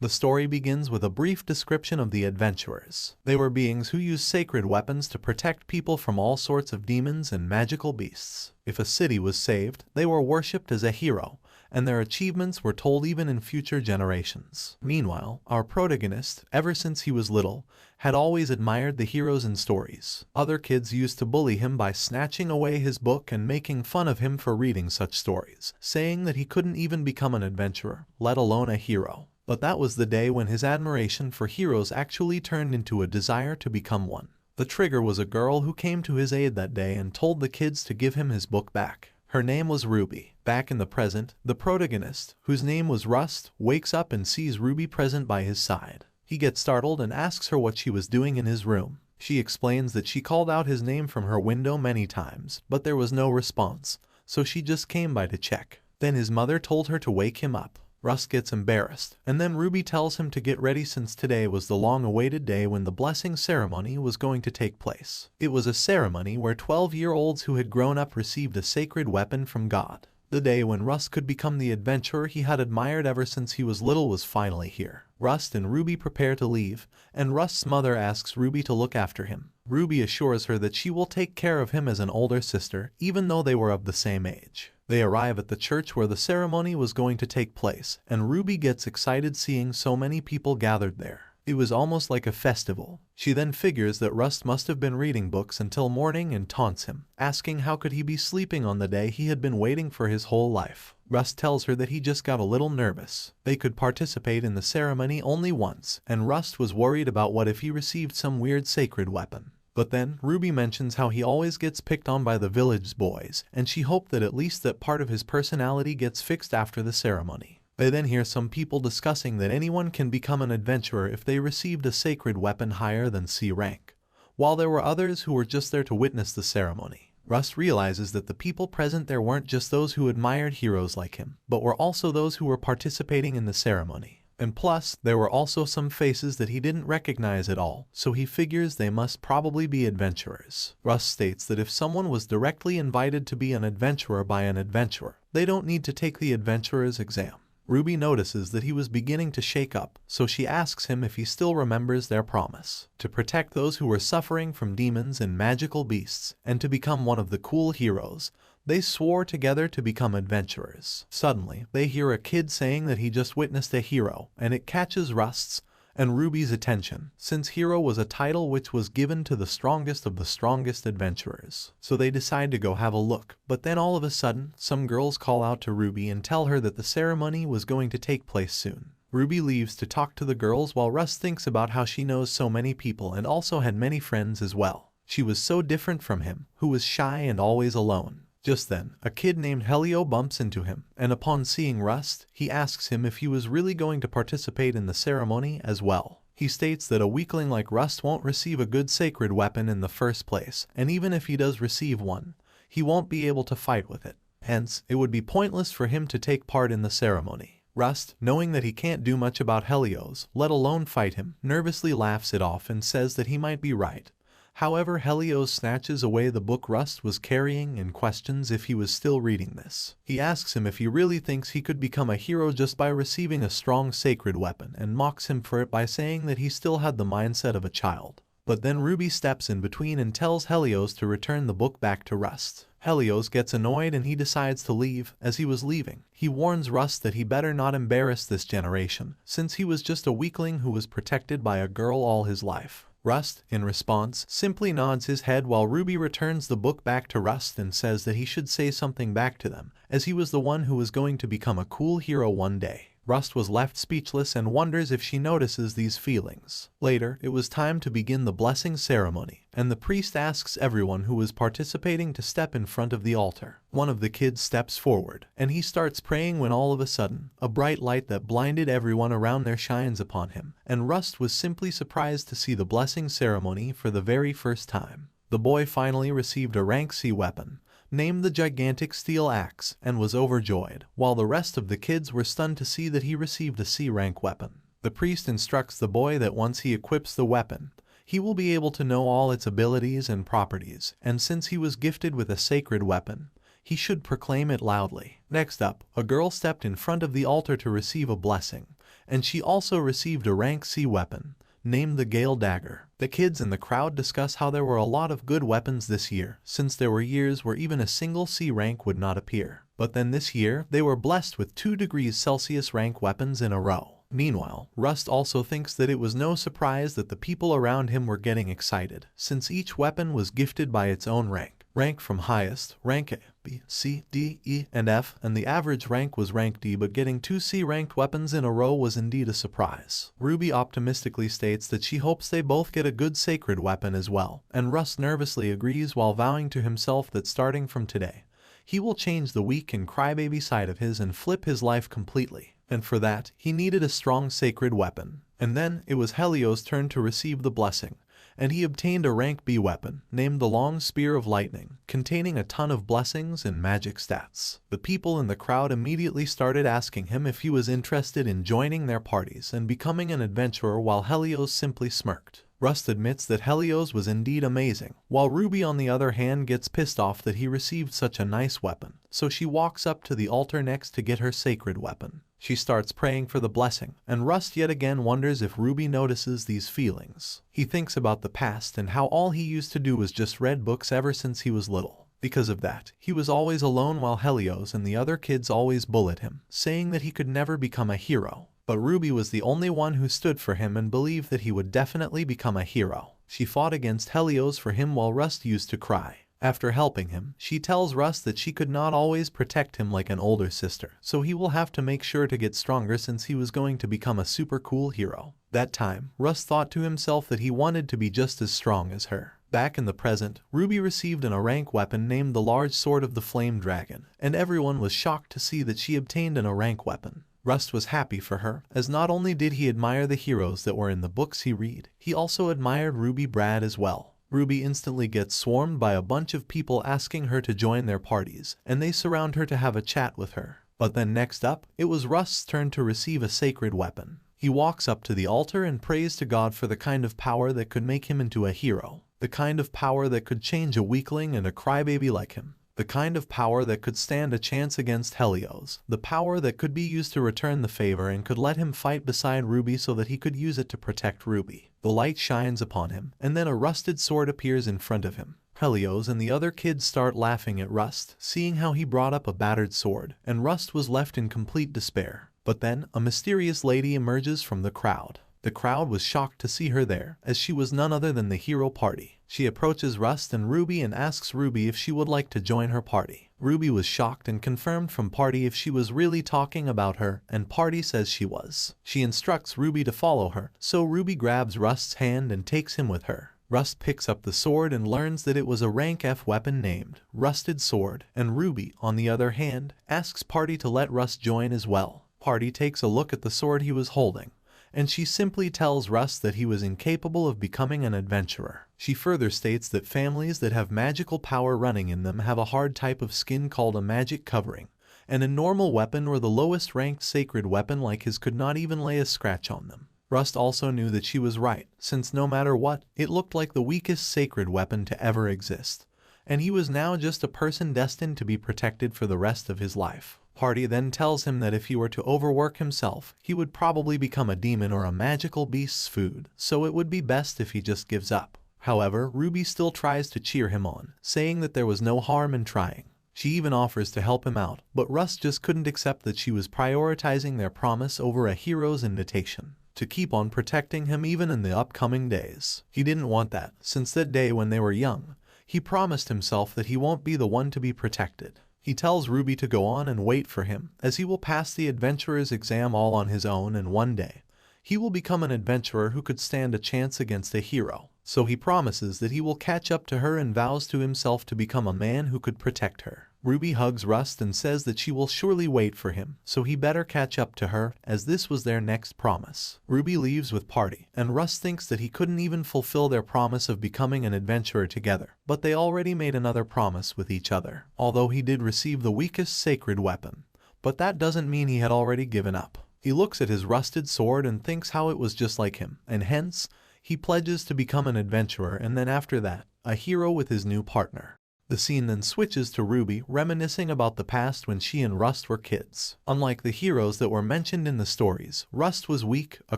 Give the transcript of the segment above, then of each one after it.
The story begins with a brief description of the adventurers. They were beings who used sacred weapons to protect people from all sorts of demons and magical beasts. If a city was saved, they were worshipped as a hero, and their achievements were told even in future generations. Meanwhile, our protagonist, ever since he was little, had always admired the heroes in stories. Other kids used to bully him by snatching away his book and making fun of him for reading such stories, saying that he couldn't even become an adventurer, let alone a hero. But that was the day when his admiration for heroes actually turned into a desire to become one. The trigger was a girl who came to his aid that day and told the kids to give him his book back. Her name was Ruby. Back in the present, the protagonist, whose name was Rust, wakes up and sees Ruby present by his side. He gets startled and asks her what she was doing in his room. She explains that she called out his name from her window many times, but there was no response, so she just came by to check. Then his mother told her to wake him up. Rust gets embarrassed, and then Ruby tells him to get ready since today was the long-awaited day when the blessing ceremony was going to take place. It was a ceremony where 12-year-olds who had grown up received a sacred weapon from God. The day when Rust could become the adventurer he had admired ever since he was little was finally here. Rust and Ruby prepare to leave, and Rust's mother asks Ruby to look after him. Ruby assures her that she will take care of him as an older sister, even though they were of the same age. They arrive at the church where the ceremony was going to take place, and Ruby gets excited seeing so many people gathered there. It was almost like a festival. She then figures that Rust must have been reading books until morning and taunts him, asking how could he be sleeping on the day he had been waiting for his whole life. Rust tells her that he just got a little nervous. They could participate in the ceremony only once, and Rust was worried about what if he received some weird sacred weapon. But then, Ruby mentions how he always gets picked on by the village boys, and she hoped that at least that part of his personality gets fixed after the ceremony. They then hear some people discussing that anyone can become an adventurer if they received a sacred weapon higher than C rank, while there were others who were just there to witness the ceremony. Rust realizes that the people present there weren't just those who admired heroes like him, but were also those who were participating in the ceremony. And plus, there were also some faces that he didn't recognize at all, so he figures they must probably be adventurers. Rust states that if someone was directly invited to be an adventurer by an adventurer, they don't need to take the adventurer's exam. Ruby notices that he was beginning to shake up, so she asks him if he still remembers their promise to protect those who were suffering from demons and magical beasts, and to become one of the cool heroes. They swore together to become adventurers. Suddenly, they hear a kid saying that he just witnessed a hero, and it catches Rust's and Ruby's attention, since hero was a title which was given to the strongest of the strongest adventurers. So they decide to go have a look, but then all of a sudden, some girls call out to Ruby and tell her that the ceremony was going to take place soon. Ruby leaves to talk to the girls while Rust thinks about how she knows so many people and also had many friends as well. She was so different from him, who was shy and always alone. Just then, a kid named Helio bumps into him, and upon seeing Rust, he asks him if he was really going to participate in the ceremony as well. He states that a weakling like Rust won't receive a good sacred weapon in the first place, and even if he does receive one, he won't be able to fight with it. Hence, it would be pointless for him to take part in the ceremony. Rust, knowing that he can't do much about Helios, let alone fight him, nervously laughs it off and says that he might be right. However, Helios snatches away the book Rust was carrying and questions if he was still reading this. He asks him if he really thinks he could become a hero just by receiving a strong sacred weapon and mocks him for it by saying that he still had the mindset of a child. But then Ruby steps in between and tells Helios to return the book back to Rust. Helios gets annoyed and he decides to leave. As he was leaving, he warns Rust that he better not embarrass this generation, since he was just a weakling who was protected by a girl all his life. Rust, in response, simply nods his head while Ruby returns the book back to Rust and says that he should say something back to them, as he was the one who was going to become a cool hero one day. Rust was left speechless and wonders if she notices these feelings. Later, it was time to begin the blessing ceremony, and the priest asks everyone who was participating to step in front of the altar. One of the kids steps forward, and he starts praying when all of a sudden, a bright light that blinded everyone around there shines upon him, and Rust was simply surprised to see the blessing ceremony for the very first time. The boy finally received a rank C weapon, named the gigantic steel axe, and was overjoyed, while the rest of the kids were stunned to see that he received a C rank weapon. The priest instructs the boy that once he equips the weapon, he will be able to know all its abilities and properties, and since he was gifted with a sacred weapon, he should proclaim it loudly. Next up, a girl stepped in front of the altar to receive a blessing, and she also received a rank C weapon, named the Gale Dagger. The kids in the crowd discuss how there were a lot of good weapons this year, since there were years where even a single C rank would not appear. But then this year, they were blessed with 2 degrees Celsius rank weapons in a row. Meanwhile, Rust also thinks that it was no surprise that the people around him were getting excited, since each weapon was gifted by its own rank from highest, rank A, B, C, D, E, and F, and the average rank was rank D, but getting 2 C-ranked weapons in a row was indeed a surprise. Ruby optimistically states that she hopes they both get a good sacred weapon as well, and Rust nervously agrees while vowing to himself that starting from today, he will change the weak and crybaby side of his and flip his life completely. And for that, he needed a strong sacred weapon. And then, it was Helios' turn to receive the blessing, and he obtained a rank B weapon, named the Long Spear of Lightning, containing a ton of blessings and magic stats. The people in the crowd immediately started asking him if he was interested in joining their parties and becoming an adventurer, while Helios simply smirked. Rust admits that Helios was indeed amazing, while Ruby on the other hand gets pissed off that he received such a nice weapon, so she walks up to the altar next to get her sacred weapon. She starts praying for the blessing, and Rust yet again wonders if Ruby notices these feelings. He thinks about the past and how all he used to do was just read books ever since he was little. Because of that, he was always alone while Helios and the other kids always bullied him, saying that he could never become a hero. But Ruby was the only one who stood for him and believed that he would definitely become a hero. She fought against Helios for him while Rust used to cry. After helping him, she tells Rust that she could not always protect him like an older sister, so he will have to make sure to get stronger since he was going to become a super cool hero. That time, Rust thought to himself that he wanted to be just as strong as her. Back in the present, Ruby received a rank weapon named the Large Sword of the Flame Dragon, and everyone was shocked to see that she obtained a rank weapon. Rust was happy for her, as not only did he admire the heroes that were in the books he read, he also admired Ruby Brad as well. Ruby instantly gets swarmed by a bunch of people asking her to join their parties, and they surround her to have a chat with her. But then next up, it was Rust's turn to receive a sacred weapon. He walks up to the altar and prays to God for the kind of power that could make him into a hero, the kind of power that could change a weakling and a crybaby like him, the kind of power that could stand a chance against Helios, the power that could be used to return the favor and could let him fight beside Ruby so that he could use it to protect Ruby. The light shines upon him, and then a rusted sword appears in front of him. Helios and the other kids start laughing at Rust, seeing how he brought up a battered sword, and Rust was left in complete despair. But then, a mysterious lady emerges from the crowd. The crowd was shocked to see her there, as she was none other than the hero party. She approaches Rust and Ruby and asks Ruby if she would like to join her party. Ruby was shocked and confirmed from Party if she was really talking about her, and Party says she was. She instructs Ruby to follow her, so Ruby grabs Rust's hand and takes him with her. Rust picks up the sword and learns that it was a rank F weapon named Rusted Sword, and Ruby, on the other hand, asks Party to let Rust join as well. Party takes a look at the sword he was holding, and she simply tells Rust that he was incapable of becoming an adventurer. She further states that families that have magical power running in them have a hard type of skin called a magic covering, and a normal weapon or the lowest ranked sacred weapon like his could not even lay a scratch on them. Rust also knew that she was right, since no matter what, it looked like the weakest sacred weapon to ever exist, and he was now just a person destined to be protected for the rest of his life. Party then tells him that if he were to overwork himself, he would probably become a demon or a magical beast's food, so it would be best if he just gives up. However, Ruby still tries to cheer him on, saying that there was no harm in trying. She even offers to help him out, but Rust just couldn't accept that she was prioritizing their promise over a hero's invitation to keep on protecting him even in the upcoming days. He didn't want that, since that day when they were young, he promised himself that he won't be the one to be protected. He tells Ruby to go on and wait for him, as he will pass the adventurer's exam all on his own, and one day, he will become an adventurer who could stand a chance against a hero. So he promises that he will catch up to her and vows to himself to become a man who could protect her. Ruby hugs Rust and says that she will surely wait for him, so he better catch up to her, as this was their next promise. Ruby leaves with Party, and Rust thinks that he couldn't even fulfill their promise of becoming an adventurer together, but they already made another promise with each other, although he did receive the weakest sacred weapon. But that doesn't mean he had already given up. He looks at his rusted sword and thinks how it was just like him, and hence, he pledges to become an adventurer and then after that, a hero with his new partner. The scene then switches to Ruby reminiscing about the past when she and Rust were kids. Unlike the heroes that were mentioned in the stories, Rust was weak, a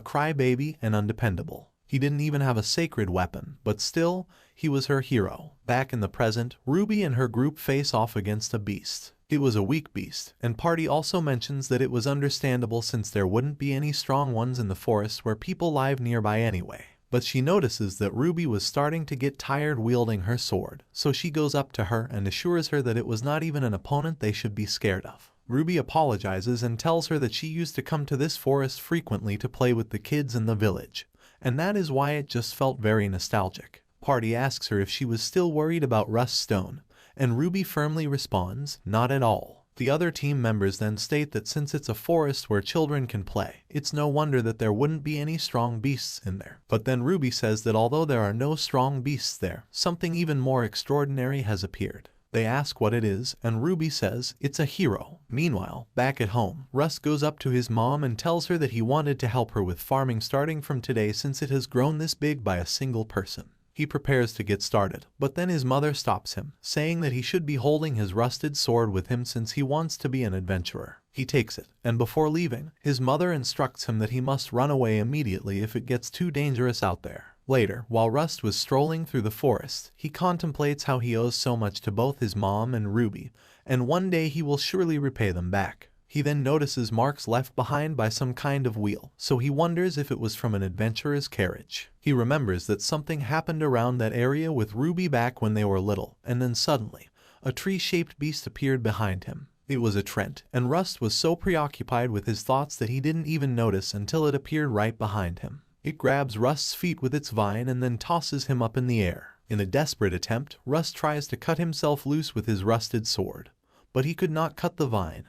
crybaby, and undependable. He didn't even have a sacred weapon, but still, he was her hero. Back in the present, Ruby and her group face off against a beast. It was a weak beast, and Party also mentions that it was understandable since there wouldn't be any strong ones in the forest where people live nearby anyway. But she notices that Ruby was starting to get tired wielding her sword, so she goes up to her and assures her that it was not even an opponent they should be scared of. Ruby apologizes and tells her that she used to come to this forest frequently to play with the kids in the village, and that is why it just felt very nostalgic. Party asks her if she was still worried about Rust Stone, and Ruby firmly responds, not at all. The other team members then state that since it's a forest where children can play, it's no wonder that there wouldn't be any strong beasts in there. But then Ruby says that although there are no strong beasts there, something even more extraordinary has appeared. They ask what it is, and Ruby says it's a hero. Meanwhile, back at home, Rust goes up to his mom and tells her that he wanted to help her with farming starting from today since it has grown this big by a single person. He prepares to get started, but then his mother stops him, saying that he should be holding his rusted sword with him since he wants to be an adventurer. He takes it, and before leaving, his mother instructs him that he must run away immediately if it gets too dangerous out there. Later, while Rust was strolling through the forest, he contemplates how he owes so much to both his mom and Ruby, and one day he will surely repay them back. He then notices marks left behind by some kind of wheel, so he wonders if it was from an adventurer's carriage. He remembers that something happened around that area with Ruby back when they were little, and then suddenly, a tree-shaped beast appeared behind him. It was a Trent, and Rust was so preoccupied with his thoughts that he didn't even notice until it appeared right behind him. It grabs Rust's feet with its vine and then tosses him up in the air. In a desperate attempt, Rust tries to cut himself loose with his rusted sword, but he could not cut the vine,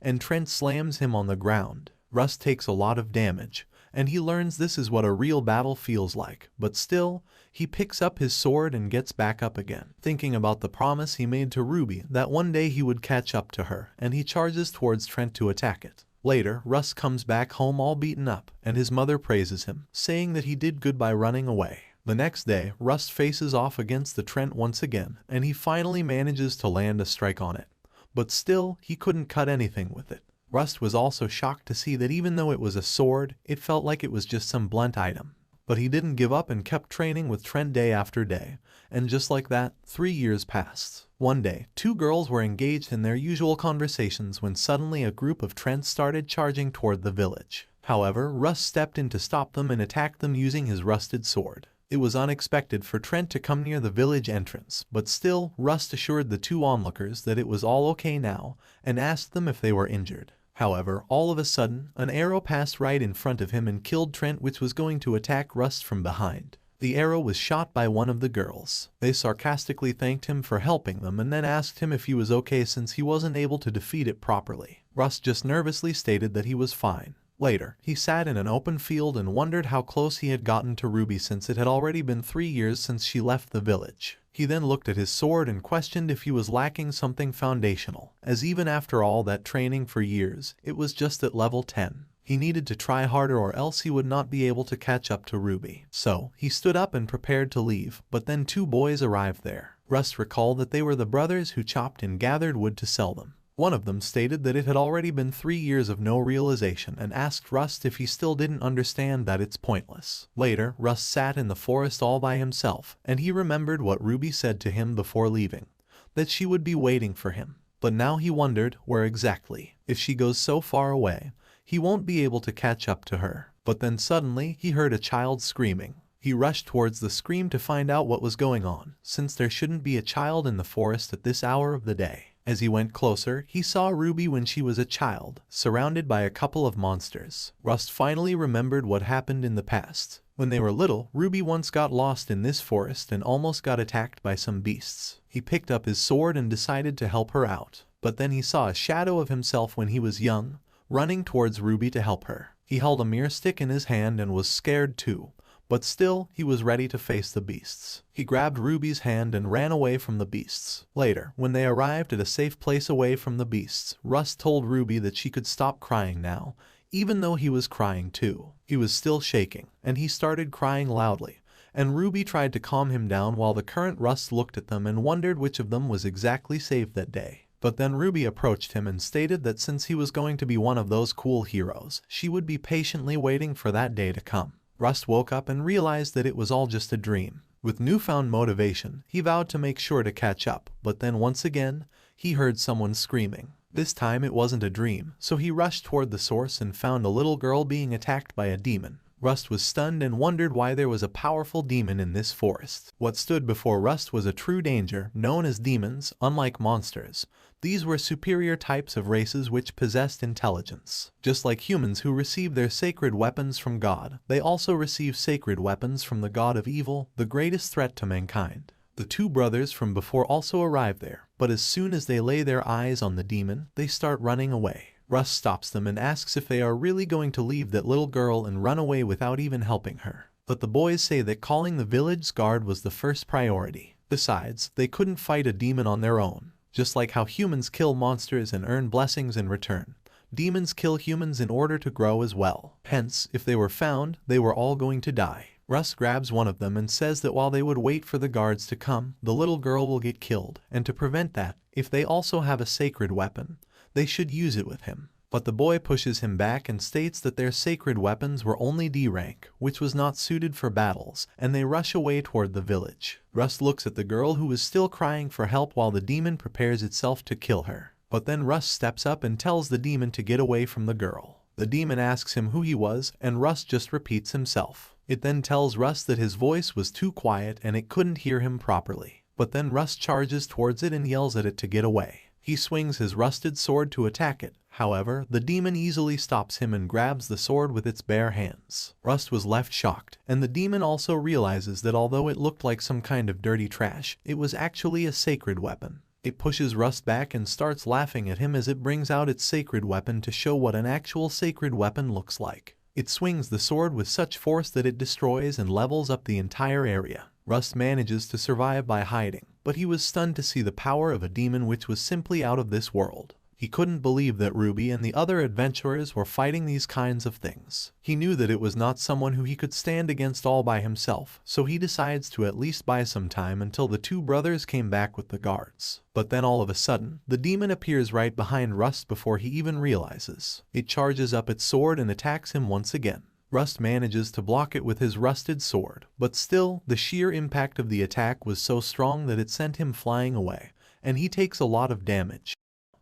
and Trent slams him on the ground. Rust takes a lot of damage, and he learns this is what a real battle feels like, but still, he picks up his sword and gets back up again, thinking about the promise he made to Ruby that one day he would catch up to her, and he charges towards Trent to attack it. Later, Rust comes back home all beaten up, and his mother praises him, saying that he did good by running away. The next day, Rust faces off against the Trent once again, and he finally manages to land a strike on it. But still, he couldn't cut anything with it. Rust was also shocked to see that even though it was a sword, it felt like it was just some blunt item. But he didn't give up and kept training with Trent day after day, and just like that, 3 years passed. One day, 2 girls were engaged in their usual conversations when suddenly a group of Trents started charging toward the village. However, Rust stepped in to stop them and attacked them using his rusted sword. It was unexpected for Trent to come near the village entrance, but still, Rust assured the 2 onlookers that it was all okay now and asked them if they were injured. However, all of a sudden, an arrow passed right in front of him and killed Trent, which was going to attack Rust from behind. The arrow was shot by one of the girls. They sarcastically thanked him for helping them and then asked him if he was okay since he wasn't able to defeat it properly. Rust just nervously stated that he was fine. Later, he sat in an open field and wondered how close he had gotten to Ruby since it had already been 3 years since she left the village. He then looked at his sword and questioned if he was lacking something foundational, as even after all that training for years, it was just at level 10. He needed to try harder or else he would not be able to catch up to Ruby. So, he stood up and prepared to leave, but then 2 boys arrived there. Rust recalled that they were the brothers who chopped and gathered wood to sell them. One of them stated that it had already been 3 years of no realization and asked Rust if he still didn't understand that it's pointless. Later, Rust sat in the forest all by himself, and he remembered what Ruby said to him before leaving, that she would be waiting for him. But now he wondered where exactly. If she goes so far away, he won't be able to catch up to her. But then suddenly, he heard a child screaming. He rushed towards the scream to find out what was going on, since there shouldn't be a child in the forest at this hour of the day. As he went closer, he saw Ruby when she was a child, surrounded by a couple of monsters. Rust finally remembered what happened in the past. When they were little, Ruby once got lost in this forest and almost got attacked by some beasts. He picked up his sword and decided to help her out. But then he saw a shadow of himself when he was young, running towards Ruby to help her. He held a mere stick in his hand and was scared too. But still, he was ready to face the beasts. He grabbed Ruby's hand and ran away from the beasts. Later, when they arrived at a safe place away from the beasts, Rust told Ruby that she could stop crying now, even though he was crying too. He was still shaking, and he started crying loudly, and Ruby tried to calm him down while the current Rust looked at them and wondered which of them was exactly saved that day. But then Ruby approached him and stated that since he was going to be one of those cool heroes, she would be patiently waiting for that day to come. Rust woke up and realized that it was all just a dream. With newfound motivation, he vowed to make sure to catch up, but then once again, he heard someone screaming. This time it wasn't a dream, so he rushed toward the source and found a little girl being attacked by a demon. Rust was stunned and wondered why there was a powerful demon in this forest. What stood before Rust was a true danger, known as demons. Unlike monsters, these were superior types of races which possessed intelligence. Just like humans who receive their sacred weapons from God, they also receive sacred weapons from the god of evil, the greatest threat to mankind. The two brothers from before also arrive there, but as soon as they lay their eyes on the demon, they start running away. Rust stops them and asks if they are really going to leave that little girl and run away without even helping her. But the boys say that calling the village guard was the first priority. Besides, they couldn't fight a demon on their own. Just like how humans kill monsters and earn blessings in return, demons kill humans in order to grow as well. Hence, if they were found, they were all going to die. Rust grabs one of them and says that while they would wait for the guards to come, the little girl will get killed, and to prevent that, if they also have a sacred weapon, they should use it with him. But the boy pushes him back and states that their sacred weapons were only D rank, which was not suited for battles, and they rush away toward the village. Rust looks at the girl who is still crying for help while the demon prepares itself to kill her. But then Rust steps up and tells the demon to get away from the girl. The demon asks him who he was, and Rust just repeats himself. It then tells Rust that his voice was too quiet and it couldn't hear him properly. But then Rust charges towards it and yells at it to get away. He swings his rusted sword to attack it. However, the demon easily stops him and grabs the sword with its bare hands. Rust was left shocked, and the demon also realizes that although it looked like some kind of dirty trash, it was actually a sacred weapon. It pushes Rust back and starts laughing at him as it brings out its sacred weapon to show what an actual sacred weapon looks like. It swings the sword with such force that it destroys and levels up the entire area. Rust manages to survive by hiding, but he was stunned to see the power of a demon which was simply out of this world. He couldn't believe that Ruby and the other adventurers were fighting these kinds of things. He knew that it was not someone who he could stand against all by himself, so he decides to at least buy some time until the two brothers came back with the guards. But then all of a sudden, the demon appears right behind Rust before he even realizes. It charges up its sword and attacks him once again. Rust manages to block it with his rusted sword, but still, the sheer impact of the attack was so strong that it sent him flying away, and he takes a lot of damage.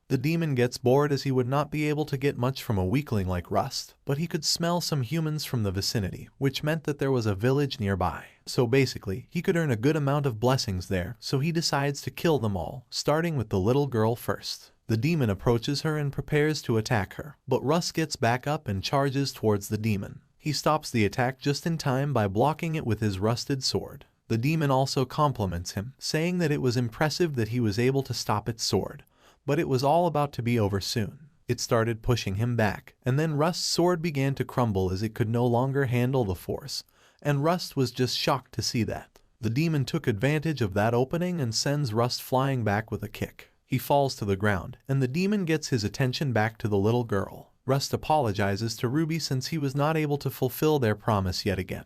The demon gets bored as he would not be able to get much from a weakling like Rust, but he could smell some humans from the vicinity, which meant that there was a village nearby. So basically, he could earn a good amount of blessings there, so he decides to kill them all, starting with the little girl first. The demon approaches her and prepares to attack her, but Rust gets back up and charges towards the demon. He stops the attack just in time by blocking it with his rusted sword. The demon also compliments him, saying that it was impressive that he was able to stop its sword, but it was all about to be over soon. It started pushing him back, and then Rust's sword began to crumble as it could no longer handle the force, and Rust was just shocked to see that. The demon took advantage of that opening and sends Rust flying back with a kick. He falls to the ground, and the demon gets his attention back to the little girl. Rust apologizes to Ruby since he was not able to fulfill their promise yet again,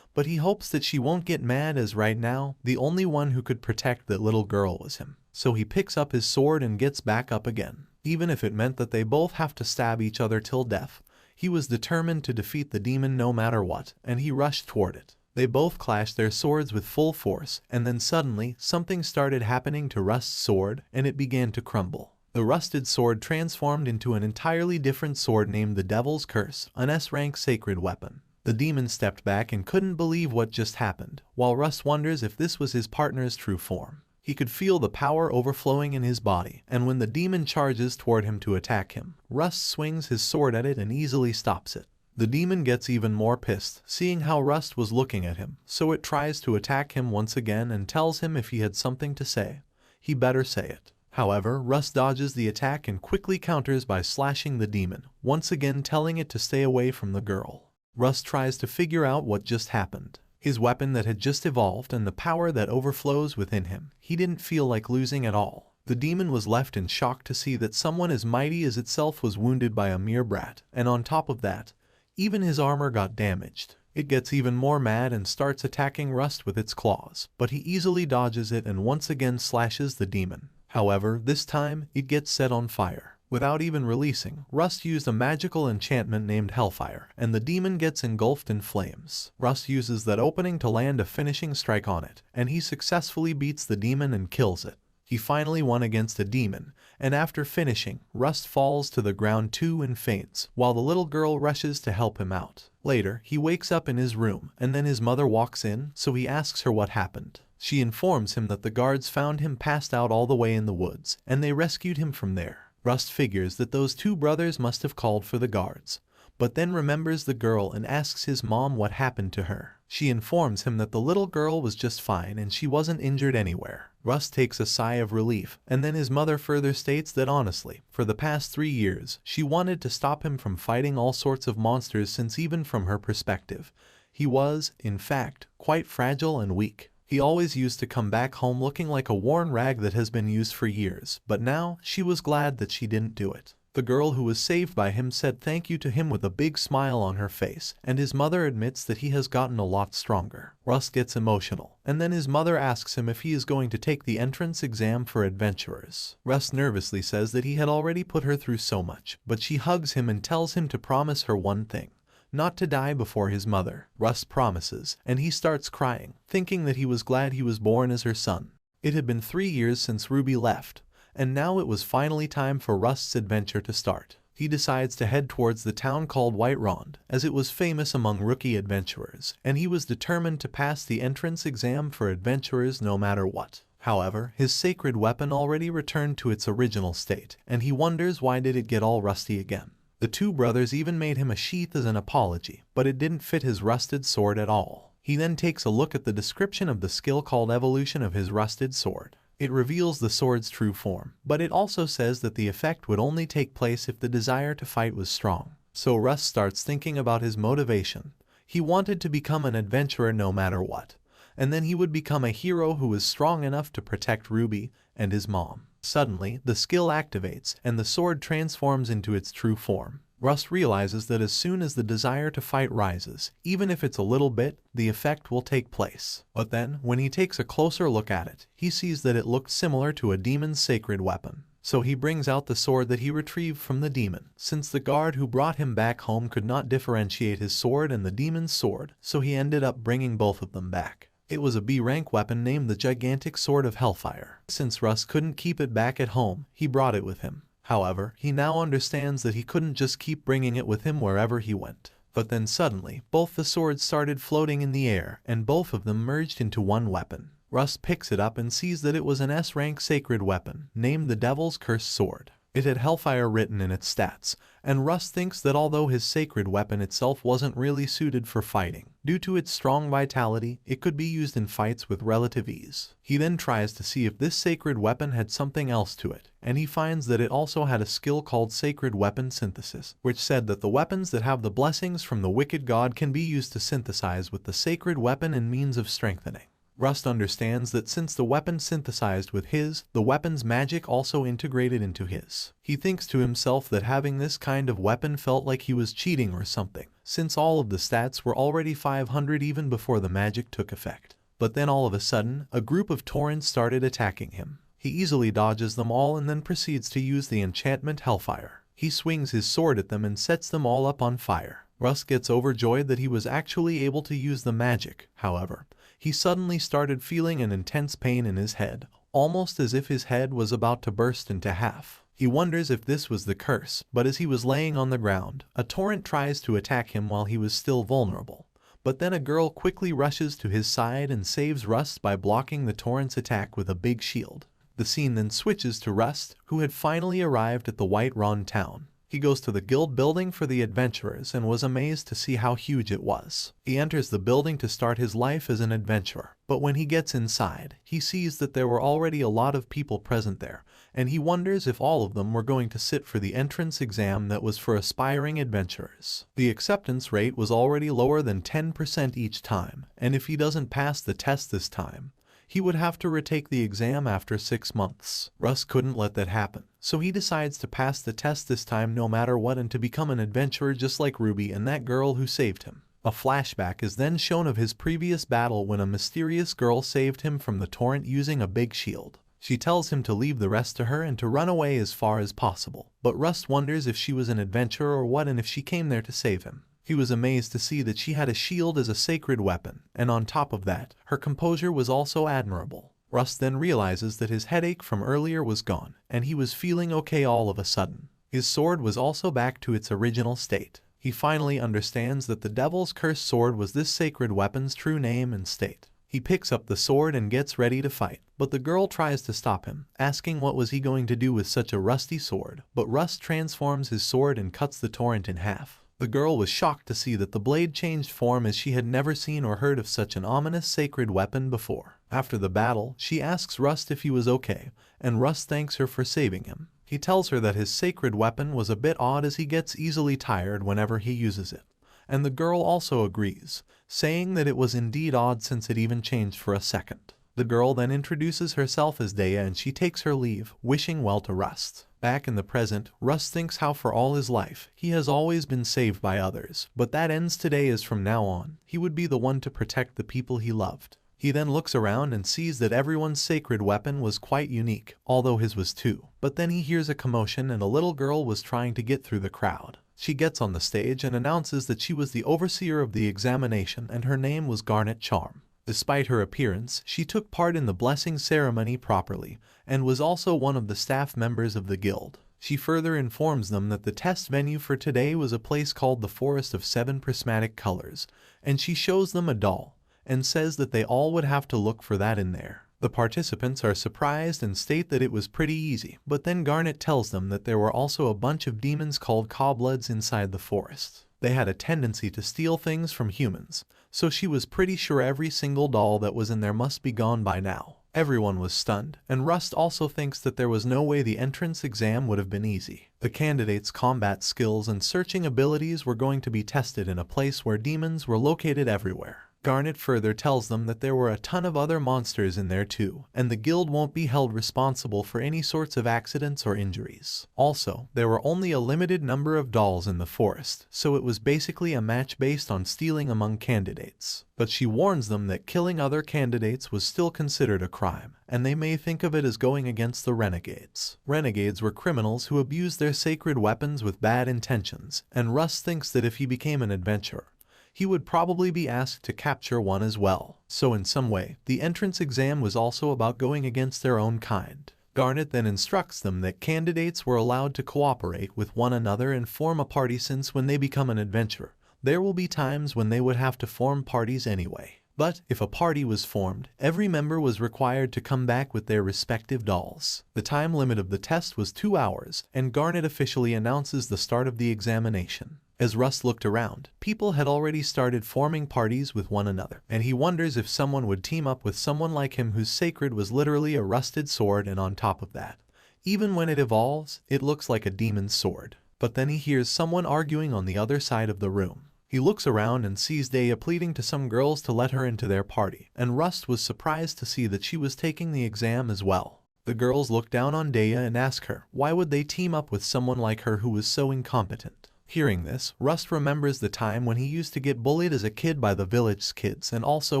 but he hopes that she won't get mad as right now, the only one who could protect that little girl was him. So he picks up his sword and gets back up again. Even if it meant that they both have to stab each other till death, he was determined to defeat the demon no matter what, and he rushed toward it. They both clashed their swords with full force, and then suddenly, something started happening to Rust's sword, and it began to crumble. The rusted sword transformed into an entirely different sword named the Devil's Curse, an S-rank sacred weapon. The demon stepped back and couldn't believe what just happened, while Rust wonders if this was his partner's true form. He could feel the power overflowing in his body, and when the demon charges toward him to attack him, Rust swings his sword at it and easily stops it. The demon gets even more pissed, seeing how Rust was looking at him, so it tries to attack him once again and tells him if he had something to say, he better say it. However, Rust dodges the attack and quickly counters by slashing the demon, once again telling it to stay away from the girl. Rust tries to figure out what just happened. His weapon that had just evolved and the power that overflows within him, he didn't feel like losing at all. The demon was left in shock to see that someone as mighty as itself was wounded by a mere brat, and on top of that, even his armor got damaged. It gets even more mad and starts attacking Rust with its claws, but he easily dodges it and once again slashes the demon. However, this time, it gets set on fire. Without even releasing, Rust used a magical enchantment named Hellfire, and the demon gets engulfed in flames. Rust uses that opening to land a finishing strike on it, and he successfully beats the demon and kills it. He finally won against a demon, and after finishing, Rust falls to the ground too and faints, while the little girl rushes to help him out. Later, he wakes up in his room, and then his mother walks in, so he asks her what happened. She informs him that the guards found him passed out all the way in the woods, and they rescued him from there. Rust figures that those two brothers must have called for the guards, but then remembers the girl and asks his mom what happened to her. She informs him that the little girl was just fine and she wasn't injured anywhere. Rust takes a sigh of relief, and then his mother further states that honestly, for the past 3 years, she wanted to stop him from fighting all sorts of monsters since even from her perspective, he was, in fact, quite fragile and weak. He always used to come back home looking like a worn rag that has been used for years, but now she was glad that she didn't do it. The girl who was saved by him said thank you to him with a big smile on her face, and his mother admits that he has gotten a lot stronger. Rust gets emotional, and then his mother asks him if he is going to take the entrance exam for adventurers. Rust nervously says that he had already put her through so much, but she hugs him and tells him to promise her one thing. Not to die before his mother. Rust promises, and he starts crying, thinking that he was glad he was born as her son. It had been 3 years since Ruby left, and now it was finally time for Rust's adventure to start. He decides to head towards the town called Whiterond, as it was famous among rookie adventurers, and he was determined to pass the entrance exam for adventurers no matter what. However, his sacred weapon already returned to its original state, and he wonders why did it get all rusty again. The two brothers even made him a sheath as an apology, but it didn't fit his rusted sword at all. He then takes a look at the description of the skill called evolution of his rusted sword. It reveals the sword's true form, but it also says that the effect would only take place if the desire to fight was strong. So Rust starts thinking about his motivation. He wanted to become an adventurer no matter what, and then he would become a hero who was strong enough to protect Ruby and his mom. Suddenly, the skill activates, and the sword transforms into its true form. Rust realizes that as soon as the desire to fight rises, even if it's a little bit, the effect will take place. But then, when he takes a closer look at it, he sees that it looked similar to a demon's sacred weapon. So he brings out the sword that he retrieved from the demon, since the guard who brought him back home could not differentiate his sword and the demon's sword, so he ended up bringing both of them back. It was a B-rank weapon named the Gigantic Sword of Hellfire. Since Rust couldn't keep it back at home, he brought it with him. However, he now understands that he couldn't just keep bringing it with him wherever he went. But then suddenly, both the swords started floating in the air, and both of them merged into one weapon. Rust picks it up and sees that it was an S-rank sacred weapon, named the Devil's Cursed Sword. It had Hellfire written in its stats, and Rust thinks that although his sacred weapon itself wasn't really suited for fighting, due to its strong vitality, it could be used in fights with relative ease. He then tries to see if this sacred weapon had something else to it, and he finds that it also had a skill called Sacred Weapon Synthesis, which said that the weapons that have the blessings from the wicked god can be used to synthesize with the sacred weapon and means of strengthening. Rust understands that since the weapon synthesized with his, the weapon's magic also integrated into his. He thinks to himself that having this kind of weapon felt like he was cheating or something, since all of the stats were already 500 even before the magic took effect. But then all of a sudden, a group of torrents started attacking him. He easily dodges them all and then proceeds to use the enchantment Hellfire. He swings his sword at them and sets them all up on fire. Rust gets overjoyed that he was actually able to use the magic. However, he suddenly started feeling an intense pain in his head, almost as if his head was about to burst into half. He wonders if this was the curse, but as he was laying on the ground, a torrent tries to attack him while he was still vulnerable. But then a girl quickly rushes to his side and saves Rust by blocking the torrent's attack with a big shield. The scene then switches to Rust, who had finally arrived at the Whiterond town. He goes to the guild building for the adventurers and was amazed to see how huge it was. He enters the building to start his life as an adventurer, but when he gets inside, he sees that there were already a lot of people present there, and he wonders if all of them were going to sit for the entrance exam that was for aspiring adventurers. The acceptance rate was already lower than 10% each time, and if he doesn't pass the test this time, he would have to retake the exam after 6 months. Rust couldn't let that happen, so he decides to pass the test this time no matter what and to become an adventurer just like Ruby and that girl who saved him. A flashback is then shown of his previous battle when a mysterious girl saved him from the torrent using a big shield. She tells him to leave the rest to her and to run away as far as possible, but Rust wonders if she was an adventurer or what and if she came there to save him. He was amazed to see that she had a shield as a sacred weapon, and on top of that, her composure was also admirable. Rust then realizes that his headache from earlier was gone, and he was feeling okay all of a sudden. His sword was also back to its original state. He finally understands that the Devil's Cursed Sword was this sacred weapon's true name and state. He picks up the sword and gets ready to fight, but the girl tries to stop him, asking what was he going to do with such a rusty sword, but Rust transforms his sword and cuts the torrent in half. The girl was shocked to see that the blade changed form as she had never seen or heard of such an ominous sacred weapon before. After the battle, she asks Rust if he was okay, and Rust thanks her for saving him. He tells her that his sacred weapon was a bit odd as he gets easily tired whenever he uses it, and the girl also agrees, saying that it was indeed odd since it even changed for a second. The girl then introduces herself as Dea and she takes her leave, wishing well to Rust. Back in the present, Rust thinks how for all his life, he has always been saved by others, but that ends today as from now on, he would be the one to protect the people he loved. He then looks around and sees that everyone's sacred weapon was quite unique, although his was too. But then he hears a commotion and a little girl was trying to get through the crowd. She gets on the stage and announces that she was the overseer of the examination and her name was Garnet Charm. Despite her appearance, she took part in the blessing ceremony properly and was also one of the staff members of the guild. She further informs them that the test venue for today was a place called the Forest of Seven Prismatic Colors, and she shows them a doll and says that they all would have to look for that in there. The participants are surprised and state that it was pretty easy, but then Garnet tells them that there were also a bunch of demons called Cobbloods inside the forest. They had a tendency to steal things from humans, so she was pretty sure every single doll that was in there must be gone by now. Everyone was stunned, and Rust also thinks that there was no way the entrance exam would have been easy. The candidates' combat skills and searching abilities were going to be tested in a place where demons were located everywhere. Garnet further tells them that there were a ton of other monsters in there too, and the guild won't be held responsible for any sorts of accidents or injuries. Also, there were only a limited number of dolls in the forest, so it was basically a match based on stealing among candidates. But she warns them that killing other candidates was still considered a crime, and they may think of it as going against the renegades. Renegades were criminals who abused their sacred weapons with bad intentions, and Rust thinks that if he became an adventurer, he would probably be asked to capture one as well. So in some way, the entrance exam was also about going against their own kind. Garnet then instructs them that candidates were allowed to cooperate with one another and form a party since when they become an adventurer, there will be times when they would have to form parties anyway. But if a party was formed, every member was required to come back with their respective dolls. The time limit of the test was 2 hours, and Garnet officially announces the start of the examination. As Rust looked around, people had already started forming parties with one another, and he wonders if someone would team up with someone like him whose sacred was literally a rusted sword, and on top of that, even when it evolves, it looks like a demon's sword. But then he hears someone arguing on the other side of the room. He looks around and sees Dea pleading to some girls to let her into their party, and Rust was surprised to see that she was taking the exam as well. The girls look down on Dea and ask her, why would they team up with someone like her who was so incompetent? Hearing this, Rust remembers the time when he used to get bullied as a kid by the village's kids, and also